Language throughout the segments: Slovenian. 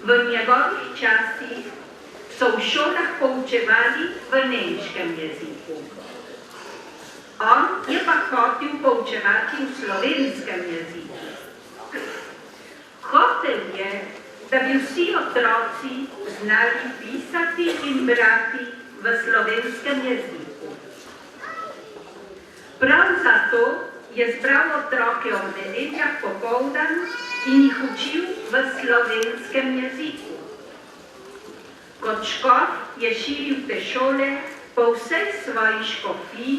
v njegovih časih so v šolah poučevali v nemškem jeziku. On je pa hotel poučevati v slovenskem jeziku. Hotel je, da bi vsi otroci znali pisati in brati v slovenskem jeziku. Prav zato je zbral otroke ob nedeljah popoldan in jih učil v slovenskem jeziku. Kot škof je širil te šole po vsej svoji škofiji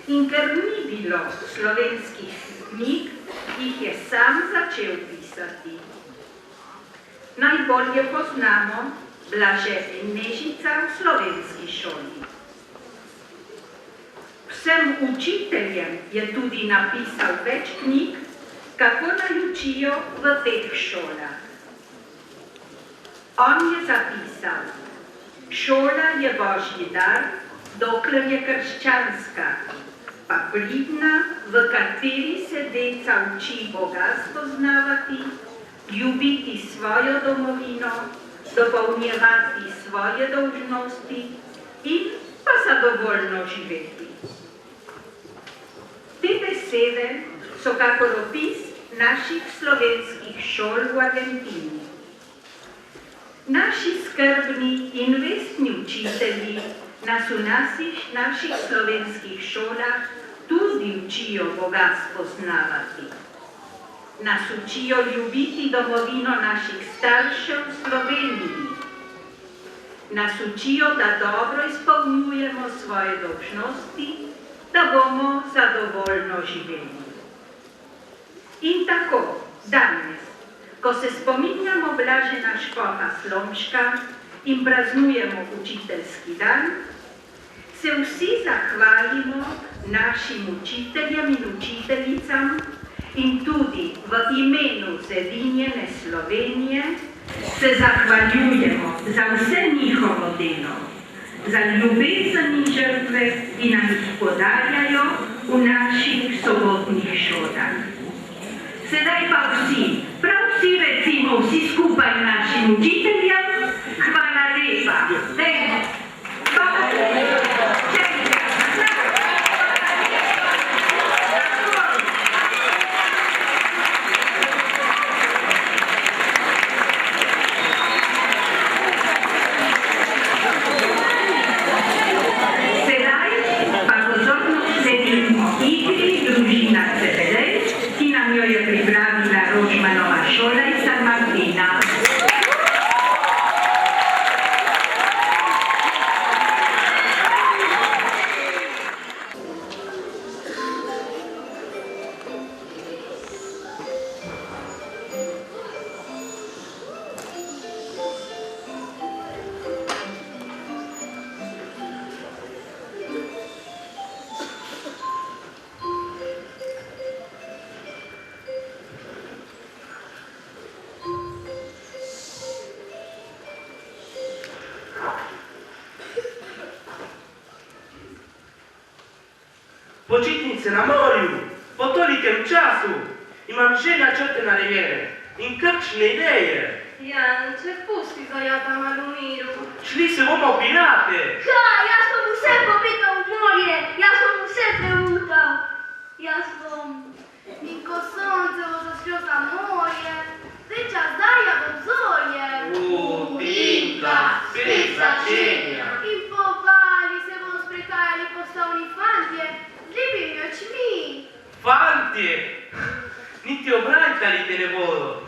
in ker ni bilo slovenskih knjig, jih je sam začel pisati. Najbolje poznamo Blaže Nežica v slovenski šoli. Vsem učiteljem je tudi napisal več knjig, kako naj učijo v teh šolah. On je zapisal: šola je božji dar, dokler je krščanska, pa pridna, v kateri se deca uči Boga spoznavati, ljubiti svojo domovino, dopolnjevati svoje dolžnosti in pa zadovoljno živeti. Te besede so kakor opis naših slovenskih šol v Argentini. Naši skrbni in vestni učitelji nas v naših slovenskih šolah tudi učijo Boga spoznavati. Nas učijo ljubiti domovino naših staršev v Sloveniji. Nas učijo, da dobro izpolnjujemo svoje dolžnosti, da bomo zadovoljno živeli. In tako, danes, ko se spominjamo Blažena škofa Slomška in praznujemo učiteljski dan, se vsi zahvalimo našim učiteljem in učiteljicam in tudi v imenu Zedinjene Slovenije se zahvaljujemo za vse njihovo delo, za ljubezen in žrtve, ki nam jih podarjajo v naših sobotnih šolah. Sedaj pa vsi, prav vsi recimo vsi skupaj našim učiteljem, hvala lepa. Hvala lepa. Počitnice na morju, po tolikem času, imam že načrte narejene in kakšne ideje. Janče, pusti ga, ja tam malo miru. Šli se bomo v pirate. Kaj, jaz bom vse popetal v morje, jaz bom vse preutal. Jaz bom. In ko sonce bo zašlo za morje, veča zarja do zorje. Tinka, spet začenja. In po obali se bodo sprehajali poslovni fantje z lepimi očmi. Fantje, niti obrajkali te ne bodo.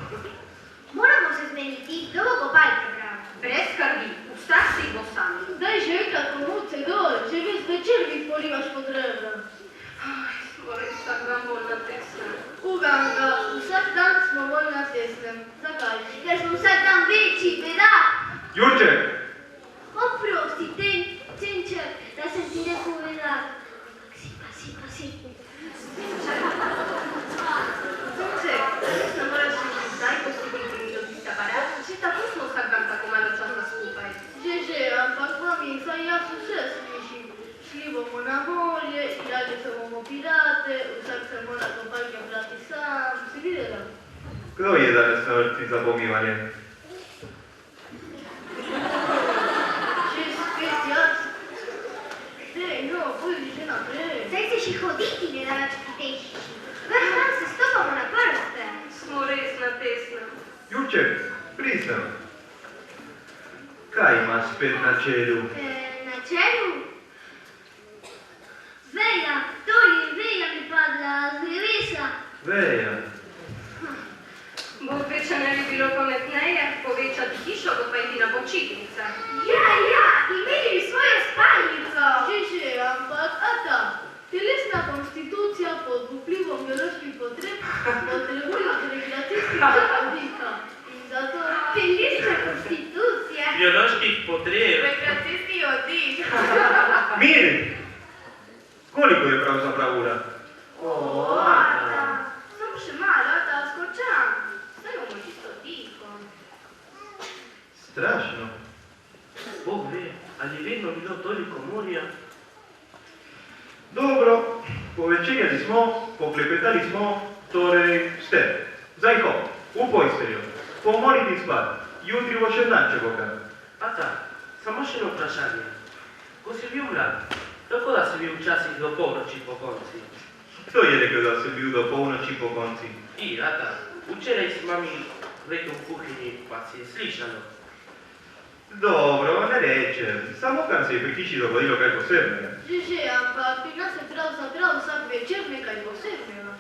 Moramo se zmeniti, kdo bo kopalke bral. Brez skrbi, vsak si bo sam. Daj že enkrat komuce dol, že ves večer mi polivaš pod rebra. Skoraj vsak dan bolj na tesnem. Uganga, vsak dan smo bolj na tesnem. Zakaj? Ker smo vsak dan večji, bedak. Jurče! Oprosti, Tenčer, da sem ti ne povedal. Pasi. Sunček, ne moraš reči zdaj, ko si mi do tista aparat, že tako smo vsak dan tako malo časa skupaj. Že, ampak mami, saj jaz vse slišim. Šli bomo na morje, igrali se bomo pirate, vsak se mora kopalke brati sam. Si videla? Kdo je danes na vrsti za pomivanje? naprej. Zdaj se še hoditi ne da več pri tehnični. Ves dan se stopamo na prste. Smo res na tesnem. Jurček, prisem. Kaj imaš spet na čelu? Na čelu? Veja, to je veja mi padla z drevesa. Veja. Bo veče ne bi bilo pametneje povečati hišo, kot pa iti na počitnice. Ja, imeli bi svojo spalnico. Že, ampak, telesna konstitucija pod vplivom bioloških potreb potrebuje rekreacijskega hodnika. In zato Telesna konstitucija. Bioloških potreb. Rekreacijski hodik. Mir! Koliko je pravzaprav ura? Samo še malo, da skočam. Zdaj bomo čisto tiho. Strašno. Bog ve, ali je vedno bilo toliko morja? Dobro, povečerjali smo, poklepetali smo, torej ste. Zdaj hop, v posteljo, pomoliti spat, jutri bo še dan, če bo kaj. Ata, samo še eno vprašanje. Ko si bil mlad, kako da si bil včasih do polnoči po konci? Kdo je rekel, da sem bil do polnoči po konci? Ata, včeraj si mami rekel v kuhinji, pa si je slišalo. Dobro, ne rečem, samo kar se je pri hiši dogodilo kaj posebnega. Že, ampak pri nas je pravzaprav vsak večer nekaj posebnega.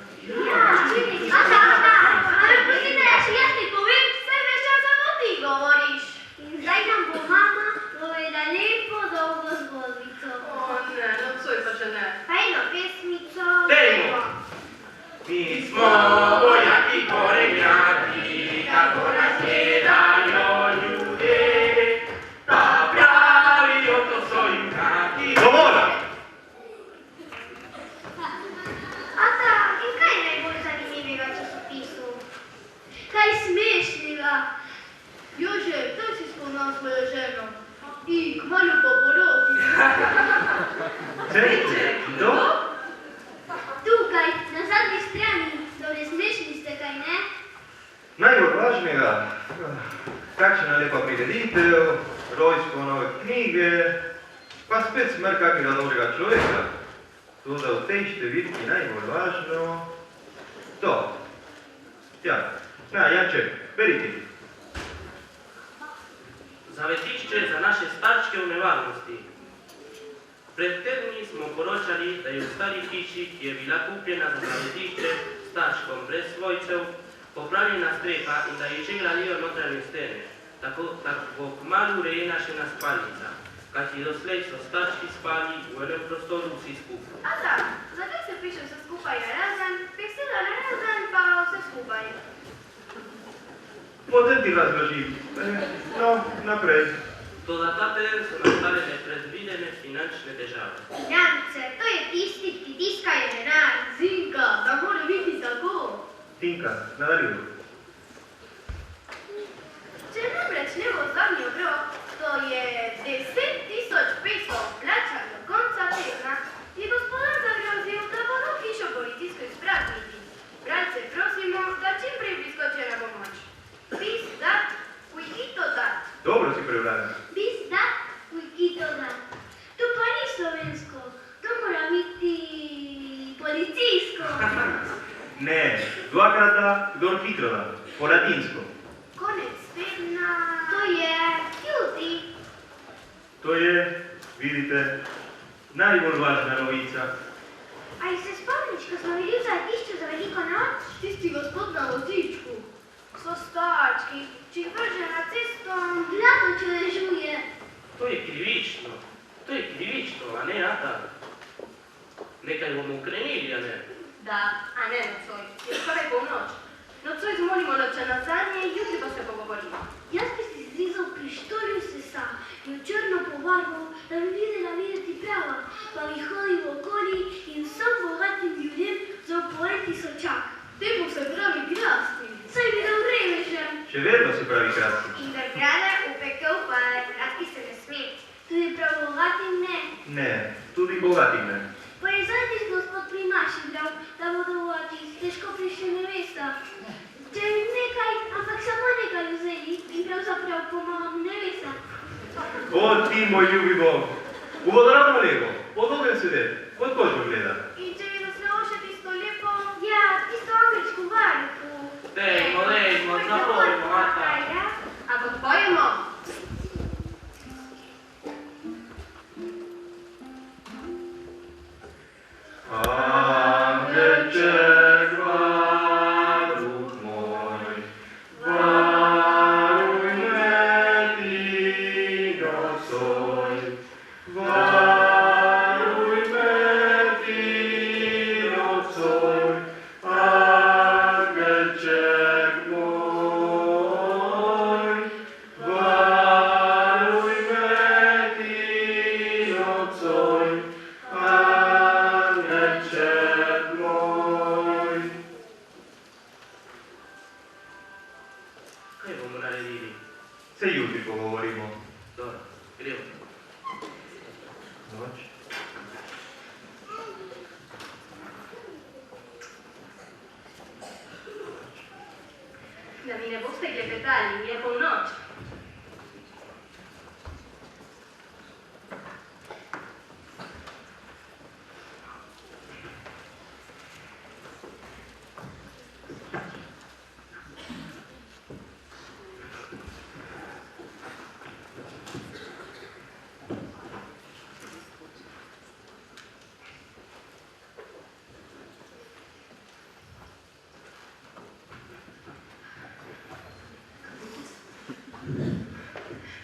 Ale prosim, da še jaz ti povem, vse več časa bo ti govoriš. In zdaj nam bo mama povedala lepo dolgo zgodbico. Ne, nocoj pa že ne. Pa eno pesmico. Dajmo. Mi smo vojaki korenjaki, kako nas gledajo ljudje, pa pravijo, to so junaki. Dovolj! Ata, in kaj je najbolj zanimivega v časopisu? Kaj smešnega? Jože, kdaj si spoznal svojo ženo? In kmalu po poroki. Kdo? Tukaj, na zadnji strani, dole smešni ste, kaj ne? Najbolj važnega, kakšna lepa prireditev, rojstvo nove knjige, pa spet smrt kakega dobrega človeka. Toda v tej številki najbolj važno to. Ja, Janček, beri ti. Zavetišče za naše starčke v nevarnosti. Pred tedni smo poročali, da je v stari hiši, ki je bila kupljena za zavetišče starčkom brez svojcev, popravljena streha in da je že gradijo notranje stene, tako bo kmalu urejena še na spalnica, kajti doslej so starčki spali v enem prostoru vsi skupaj. Ata, zakaj se piše vse skupaj narazen, pisela narazen pa vse skupaj? Potem ti razložim. No, naprej. Toda ta teden so nastale nepredvidene finančne težave. Finance, to je tisti, ki tiskajo denar. Zinka, da mora biti tako. Tinka, nadaljuj. Če namreč ne bo zadnji obrok, to je 10.500 plačan do konca tedna, je gospodar zagrozil, da bodo hišo policijsko izprazniti. Bralce prosimo, da čim prej priskočijo na pomoč. Bis dat, ujkito dat. Dobro si prebrala. Bis dat, ujkito dat. To pa ni slovensko, to mora biti policijsko. Ne, dvakrat da, kdor hitro da. Po latinsko. Konec tedna, to je jutri. To je, vidite, najbolj važna novica. Ali se spomniš, ko smo bili v zavetišču za veliko noč? Tisti gospod na vozičku. So starčki, če jih vrže na cesto, blado čudežuje. To je krivično, a ne, Ata? Nekaj bomo ukrenili, a ne? Da, a ne nocoj, je skoraj polnoč. Nocoj zmolimo noče nazadnje, jutri pa se pogovorimo. Jaz bi si zrezal pištolj v sesa in v črno pobarval, da bi videla videti prava, pa bi hodil okoli in vsem bogatim ljudem vzel po en tisočak. Temu se pravi krasti. Saj bi dal revežem. Še vedno se pravi krasti. In da krade v pekel, pa krasti se ne sme. Tudi prav bogatim ne. Ne, tudi bogatim ne. Pa je zadnjič gospod primaši bral, da bodo bogati težko prišli nevesta. Če jim nekaj, ampak samo nekaj vzeli in pravzaprav pomagam nevesta. O, ti, moj ljubi Bog, v vodoravno levo, podoben sedeti. Otkoliko gleda? I če bi zaslušal tisto lepo? Ja, tisto angliško varko. Dejmo, zapojmo, Marta. A odpojemo? Angelček varuh moj, varuj me ti nocoj, varuj me ti nocoj, angelček moj, varuj me ti nocoj, angelček moj. Kaj bomo naredili? Se jutri pogovorimo. Dobro, gremo. Noč. Da mi ne boste klepetali, je polnoč.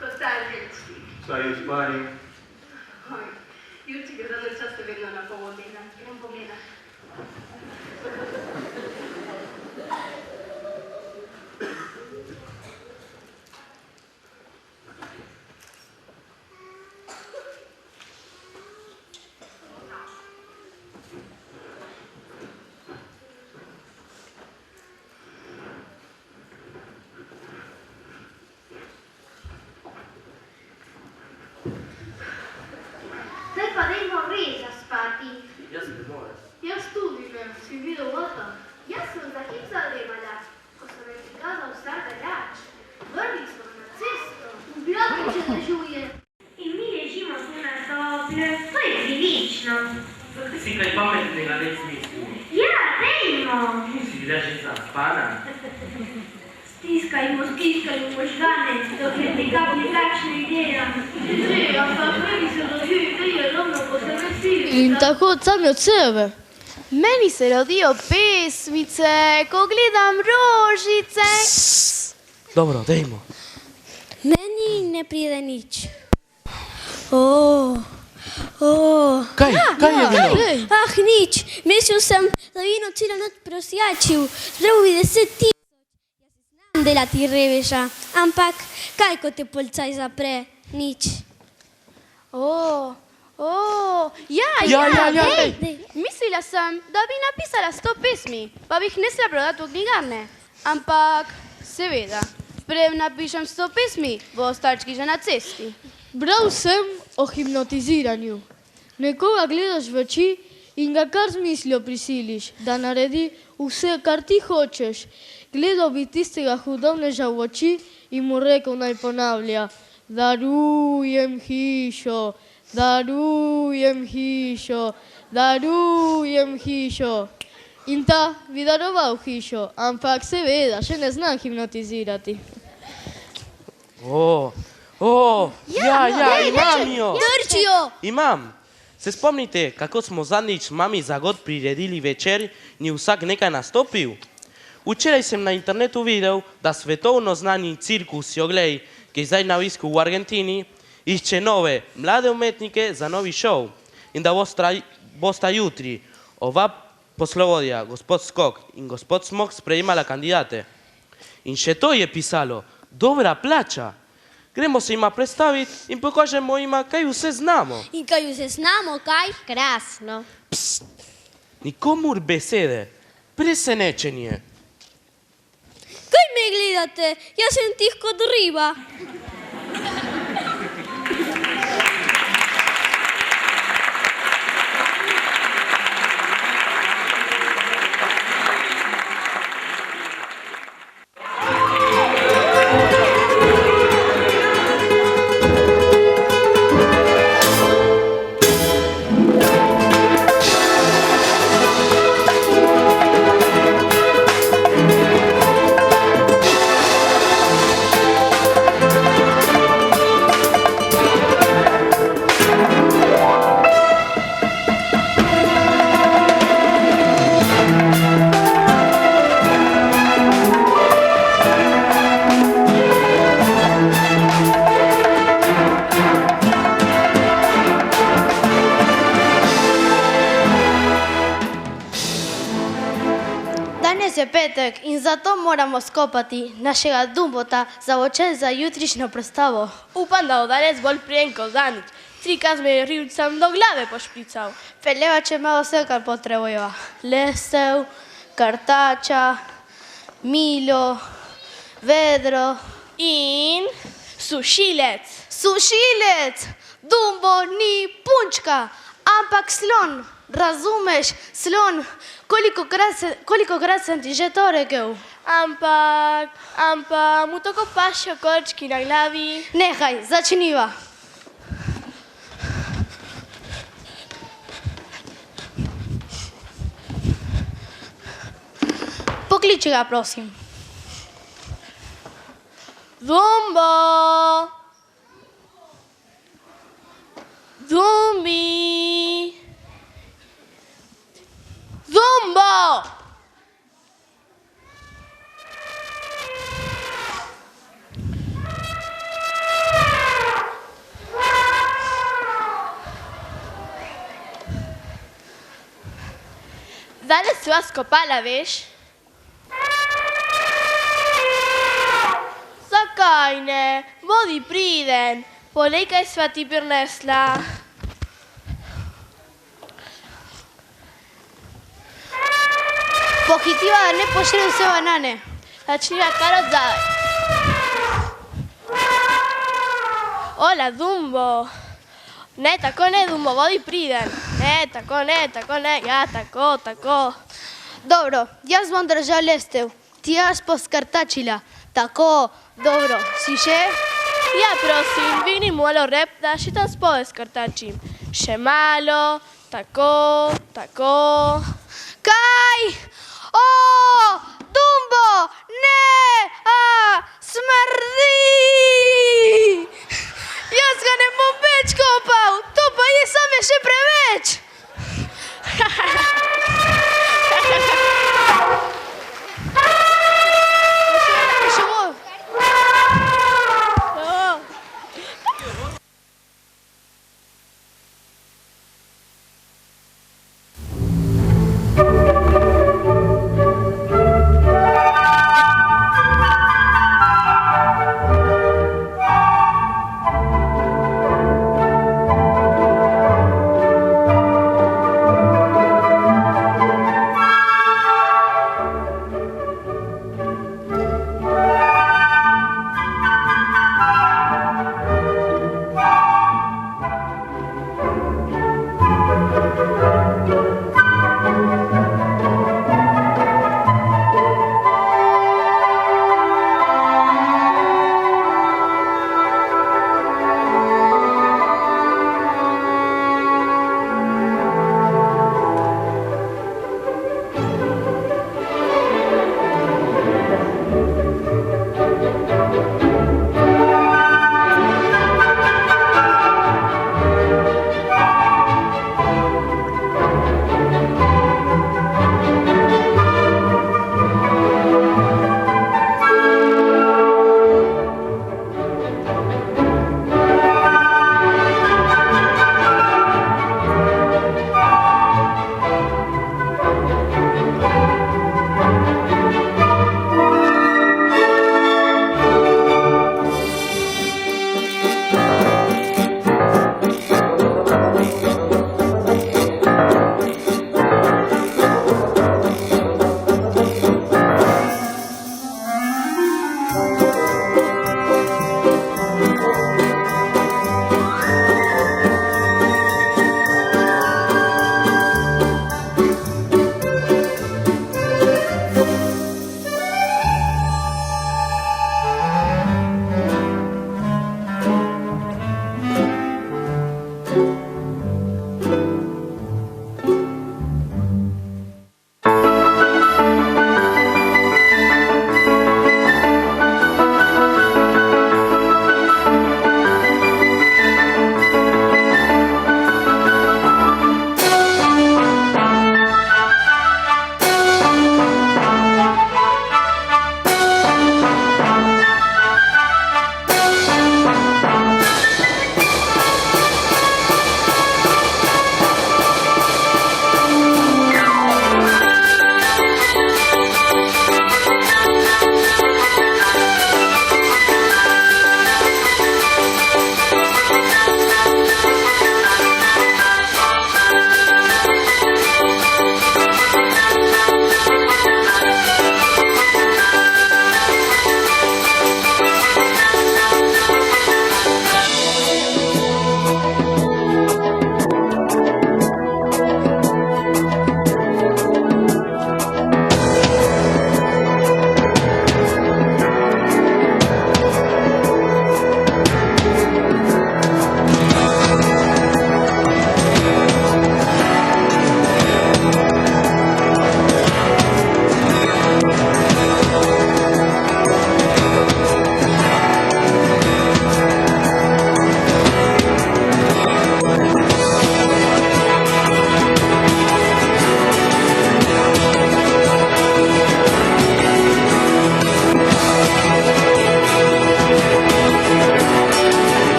Kostanželjčki. Staj v spanju. Oj, Jurček je zadnje často vedno na pol dela. Grem pogledat. Zdaj pa dajmo res zaspati. Jaz ne morem. Jaz tudi ne, si videl Ota? Jaz sem za hip zadremala, ko sem me prikazal star veljač. Vrli smo na cesto. Objavim, če dežuje. In mi ležimo tu na tople, to je prilično. Ti si kaj pametnega ne smisli. Ja, dajmo. Nisi bila že zaspana. Stiskajmo možgane, dokler ne kapne takšna ideja. Že, ampak meni se rodi ideje ravno ko se veseli. In tako sami od sebe. Meni se rodijo pesmice, ko gledam rožice. Dobro, dejmo. Meni ne pride nič. Kaj je bilo? Ah, nič. Mislil sem, da vino celo noč prosjačil. Zdaj bi 10 000. Jaz se znam delati reveža. Ampak, kaj ko te policaj zapre? Nič. Ja. Dej. Mislila sem, da bi napisala 100 pesmi, pa bi jih nesla prodati v knjigarne. Ampak, seveda, prej napišem 100 pesmi, bo starčki že na cesti. Bral sem o hipnotiziranju. Nekoga gledaš v oči in ga kar z mislijo prisiliš, da naredi vse, kar ti hočeš. Gledal bi tistega hudobneža v oči in mu rekel naj ponavlja: darujem hišo, darujem hišo, darujem hišo. In ta bi daroval hišo, ampak seveda še ne znam hipnotizirati. Imam jo. Drčijo! Imam. Se spomnite, kako smo zadnjič mami za god priredili večer in vsak nekaj nastopil? Včeraj sem na internetu videl, da svetovno znani cirkus Joglej, ki je zdaj na obisku v Argentini, išče nove, mlade umetnike za novi šov in da bosta jutri oba poslovodja, gospod Skok in gospod Smok, sprejemala kandidate. In še to je pisalo, dobra plača. Gremo se jima predstaviti in pokažemo jima, kaj vse znamo. In kaj vse znamo, kaj? Krasno. Nikomur besede, presenečenje. Kaj me gledate? Jaz sem tih kot riba. petek in zato moramo skopati našega Dumbota za očes za jutrišnjo predstavo. Upam, da bo danes bolj prijen kot zadnjič. Trikrat me je rivcem do glave pošprical. Peljevač ima vse, kar potrebujeva. Lestev, kartača, milo, vedro In sušilec. Sušilec! Dumbo ni punčka, ampak slon. Razumeš? Slon. Kolikokrat sem ti že to rekel? Ampak mu tako pašejo kolčki na glavi. Nehaj, začniva. Pokliči ga, prosim. Dumbo! Dumbi! Dumbo! Danes sva skopala, veš? Zakaj ne? Bodi priden. Po nekaj sva ti prinesla. Pohitiva, da ne pošli vse banane. Začniva kar od zadaj. Hola, Dumbo. Ne, tako ne, Dumbo, bodi priden. Ne, tako ne, ja, tako. Dobro, jaz bom držal lestev. Ti jaz poskartačila. Tako, dobro, si še? Ja, prosim, dvigni malo rep, da še tam spode skrtačim. Še malo, tako. Kaj? O, Dumbo, ne, smrdi! Jaz ga ne bom več kopal, to pa je same še preveč. Še bolj.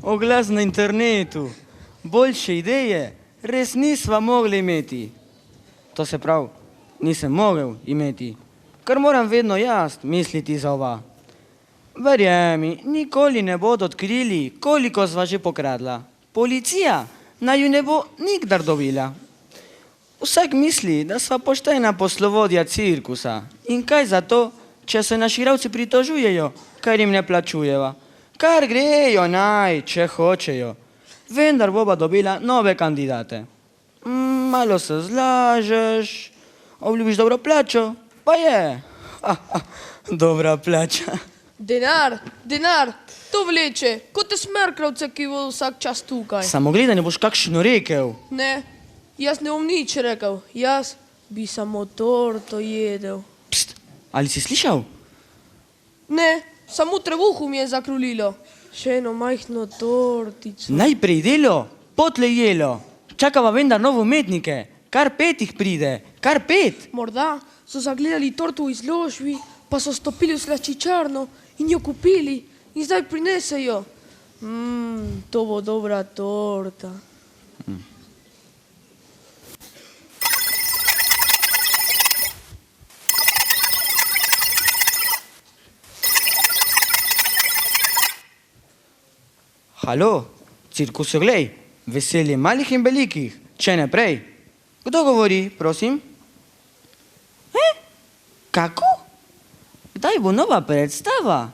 Oglas na internetu. Boljše ideje res nisva mogli imeti. To se pravi, nisem mogel imeti, ker moram vedno jaz misliti za ova. Verjemi, nikoli ne bodo odkrili, koliko sva že pokradla. Policija naj ju ne bo nikdar dobila. Vsak misli, da sva poštena poslovodja cirkusa. In kaj zato, če se naši igralci pritožujejo, ker jim ne plačujeva. Kar grejo naj, če hočejo. Vendar bova dobila nove kandidate. Malo se zlažeš, obljubiš dobro plačo, pa je. Dobra plača. Denar, to vleče, kot te smrkravce, ki bodo vsak čas tukaj. Samo gledaj, ne boš kakšno rekel. Ne, jaz ne bom nič rekel, jaz bi samo torto jedel. Pst, ali si slišal? Ne, samo trebuhu mi je zakrulilo. Še eno majhno tortico. Najprej delo, potle jelo. Čakava vendar novo umetnike, kar 5 jih pride, kar 5. Morda so zagledali torto v izložbi, pa so stopili v slaščičarno in jo kupili in zdaj prinesejo. To bo dobra torta. Halo, cirkusu glej, veselje malih in velikih, če ne prej. Kdo govori, prosim? Kako? Kdaj bo nova predstava?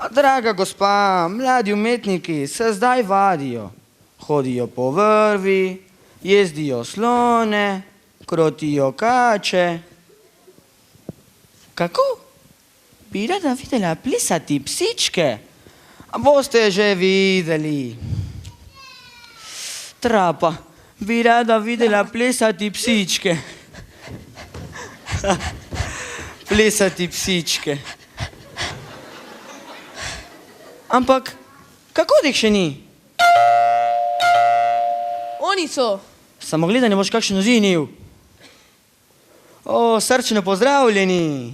Draga gospa, mladi umetniki se zdaj vadijo. Hodijo po vrvi, jezdijo slone, krotijo kače. Kako? Bi rada videla plesati psičke. Boste že videli. Trapa, bi rada videla plesati psičke. Plesati psičke. Ampak, kako jih še ni? Oni so. Samo gledaj, ne boš kakšen ozinil. O, srčno pozdravljeni.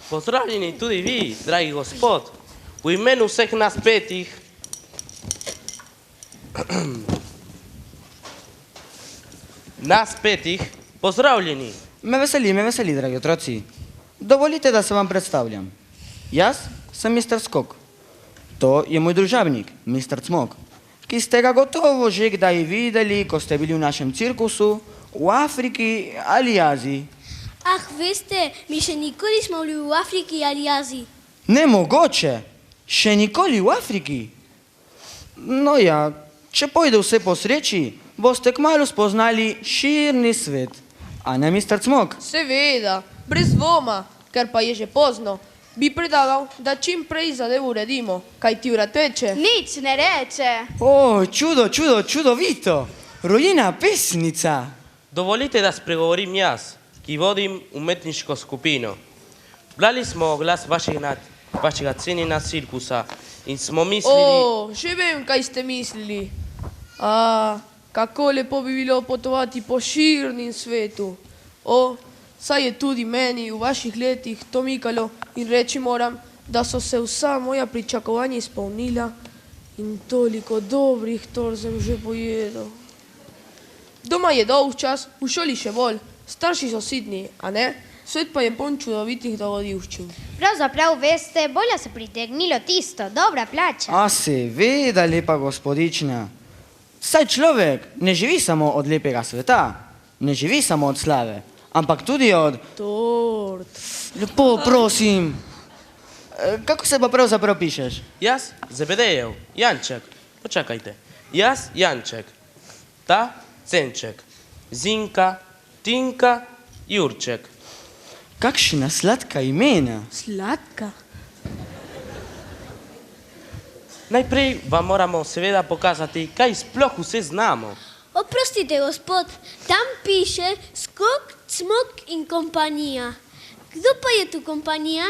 Pozdravljeni tudi vi, dragi gospod. V imenu vseh nas 5. Nas 5, pozdravljeni. Me veseli, dragi otroci. Dovolite, da se vam predstavljam. Jaz sem Mr. Skok. To je moj družabnik, Mr. Cmok, ki ste ga gotovo že kdaj videli, ko ste bili v našem cirkusu, v Afriki ali Aziji. Ah, veste, mi še nikoli smo bili v Afriki ali Aziji. Nemogoče! Še nikoli v Afriki? No ja, če pojde vse po sreči, boste kmalu spoznali širni svet. A ne, Mr. Cmok? Seveda, brez dvoma, ker pa je že pozno. Bi predlagal, da čim prej zadevo uredimo, kaj ti ura teče. Nič ne reče. O, čudovito! Rojena pesnica! Dovolite, da spregovorim jaz, ki vodim umetniško skupino. Brali smo glas vašega cenjena cirkusa in smo mislili... O, že vem, kaj ste mislili. Kako lepo bi bilo potovati po širnem svetu. O, saj je tudi meni v vaših letih to mikalo in reči moram, da so se vsa moja pričakovanja izpolnila in toliko dobrih tort sem že pojedel. Doma je dolg čas, v šoli še bolj, starši so sidni, a ne? Svet pa je poln čudovitih dogodivščin. Pravzaprav veste, bolje se pritegnilo tisto, dobra plača. A seveda, lepa gospodična. Saj človek ne živi samo od lepega sveta, ne živi samo od slave, ampak tudi od... Tort. Lepo, prosim. Kako se pa pravzaprav pišeš? Jaz, Zebedejev, Janček. Počakajte. Jaz, Janček. Ta, Cenček. Zinka, Tinka, Jurček. Kakšna sladka imena. Sladka? Najprej vam moramo seveda pokazati, kaj sploh vse znamo. Oprostite, gospod, tam piše Skok, Cmok in kompanija. Kdo pa je tu kompanija?